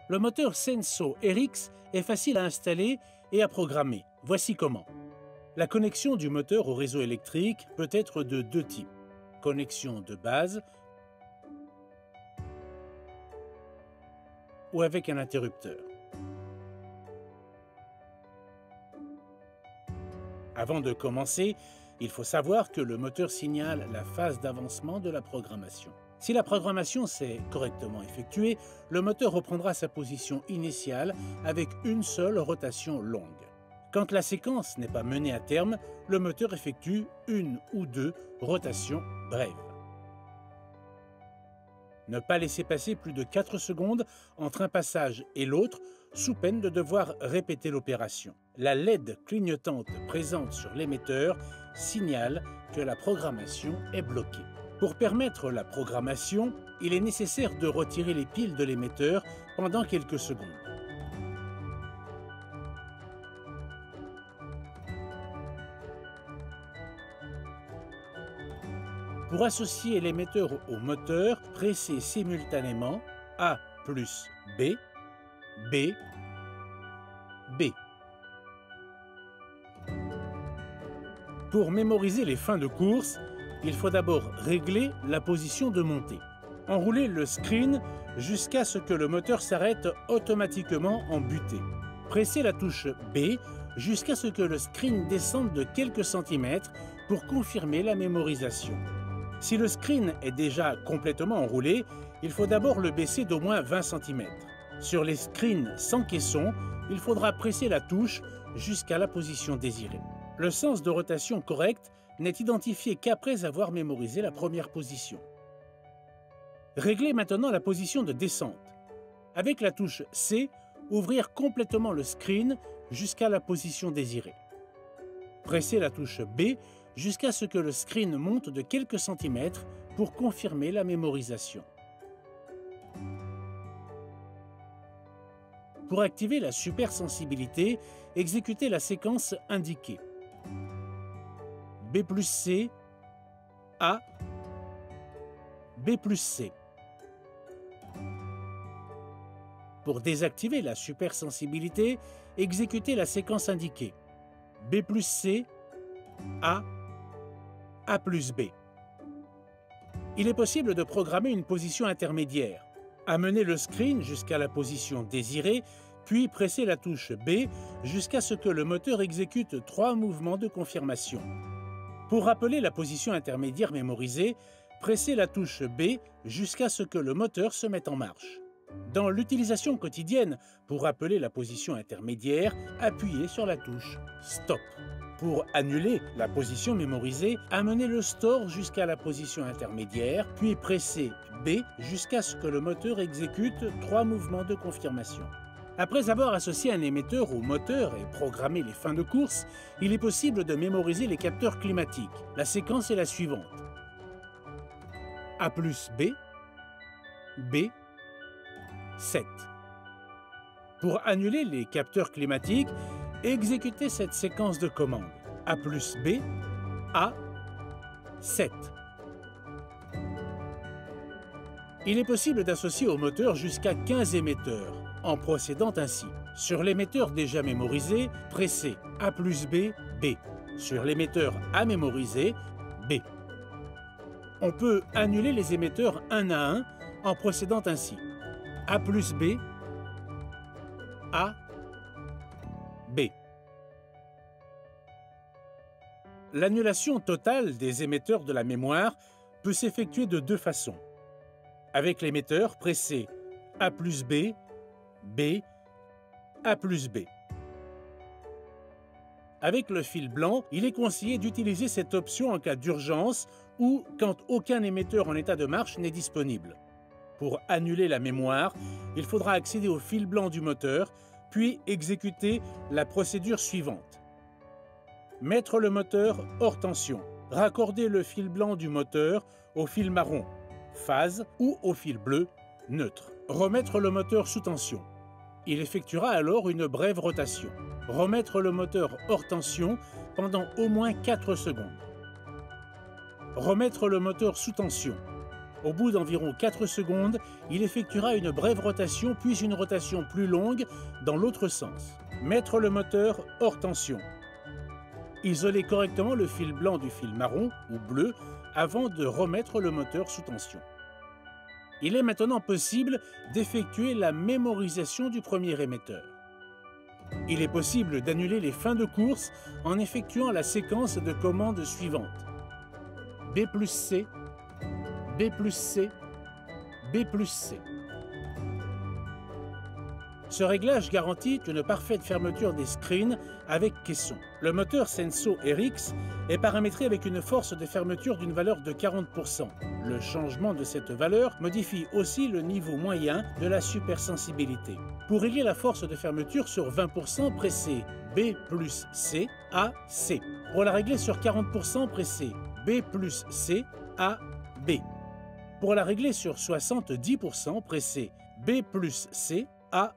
Le moteur Senso RX est facile à installer et à programmer. Voici comment. La connexion du moteur au réseau électrique peut être de deux types. Connexion de base ou avec un interrupteur. Avant de commencer, il faut savoir que le moteur signale la phase d'avancement de la programmation. Si la programmation s'est correctement effectuée, le moteur reprendra sa position initiale avec une seule rotation longue. Quand la séquence n'est pas menée à terme, le moteur effectue une ou deux rotations brèves. Ne pas laisser passer plus de 4 secondes entre un passage et l'autre, sous peine de devoir répéter l'opération. La LED clignotante présente sur l'émetteur signale que la programmation est bloquée. Pour permettre la programmation, il est nécessaire de retirer les piles de l'émetteur pendant quelques secondes. Pour associer l'émetteur au moteur, pressez simultanément A plus B, B, B. Pour mémoriser les fins de course, il faut d'abord régler la position de montée. Enroulez le screen jusqu'à ce que le moteur s'arrête automatiquement en butée. Pressez la touche B jusqu'à ce que le screen descende de quelques centimètres pour confirmer la mémorisation. Si le screen est déjà complètement enroulé, il faut d'abord le baisser d'au moins 20 cm. Sur les screens sans caisson, il faudra presser la touche jusqu'à la position désirée. Le sens de rotation correct n'est identifié qu'après avoir mémorisé la première position. Réglez maintenant la position de descente. Avec la touche C, ouvrir complètement le screen jusqu'à la position désirée. Pressez la touche B jusqu'à ce que le screen monte de quelques centimètres pour confirmer la mémorisation. Pour activer la supersensibilité, exécutez la séquence indiquée. B plus C, A, B plus C. Pour désactiver la supersensibilité, exécutez la séquence indiquée. B plus C, A, A plus B. Il est possible de programmer une position intermédiaire. Amenez le screen jusqu'à la position désirée, puis pressez la touche B jusqu'à ce que le moteur exécute 3 mouvements de confirmation. Pour rappeler la position intermédiaire mémorisée, pressez la touche B jusqu'à ce que le moteur se mette en marche. Dans l'utilisation quotidienne, pour rappeler la position intermédiaire, appuyez sur la touche Stop. Pour annuler la position mémorisée, amenez le store jusqu'à la position intermédiaire, puis pressez B jusqu'à ce que le moteur exécute 3 mouvements de confirmation. Après avoir associé un émetteur au moteur et programmé les fins de course, il est possible de mémoriser les capteurs climatiques. La séquence est la suivante. A plus B, B, 7. Pour annuler les capteurs climatiques, exécutez cette séquence de commandes. A plus B, A, 7. Il est possible d'associer au moteur jusqu'à 15 émetteurs, en procédant ainsi. Sur l'émetteur déjà mémorisé, pressez A plus B, B. Sur l'émetteur à mémoriser, B. On peut annuler les émetteurs un à un en procédant ainsi. A plus B, A, B. L'annulation totale des émetteurs de la mémoire peut s'effectuer de deux façons. Avec l'émetteur, pressez A plus B, B, A plus B. Avec le fil blanc, il est conseillé d'utiliser cette option en cas d'urgence ou quand aucun émetteur en état de marche n'est disponible. Pour annuler la mémoire, il faudra accéder au fil blanc du moteur, puis exécuter la procédure suivante. Mettre le moteur hors tension. Raccorder le fil blanc du moteur au fil marron, phase, ou au fil bleu, neutre. Remettre le moteur sous tension. Il effectuera alors une brève rotation. Remettre le moteur hors tension pendant au moins 4 secondes. Remettre le moteur sous tension. Au bout d'environ 4 secondes, il effectuera une brève rotation puis une rotation plus longue dans l'autre sens. Mettre le moteur hors tension. Isoler correctement le fil blanc du fil marron ou bleu avant de remettre le moteur sous tension. Il est maintenant possible d'effectuer la mémorisation du premier émetteur. Il est possible d'annuler les fins de course en effectuant la séquence de commandes suivante. B plus C, B plus C, B plus C. Ce réglage garantit une parfaite fermeture des screens avec caisson. Le moteur Senso RX est paramétré avec une force de fermeture d'une valeur de 40%. Le changement de cette valeur modifie aussi le niveau moyen de la supersensibilité. Pour régler la force de fermeture sur 20%, pressez B plus C, A, C. Pour la régler sur 40%, pressez B plus C, A, B. Pour la régler sur 70%, pressez B plus C, A,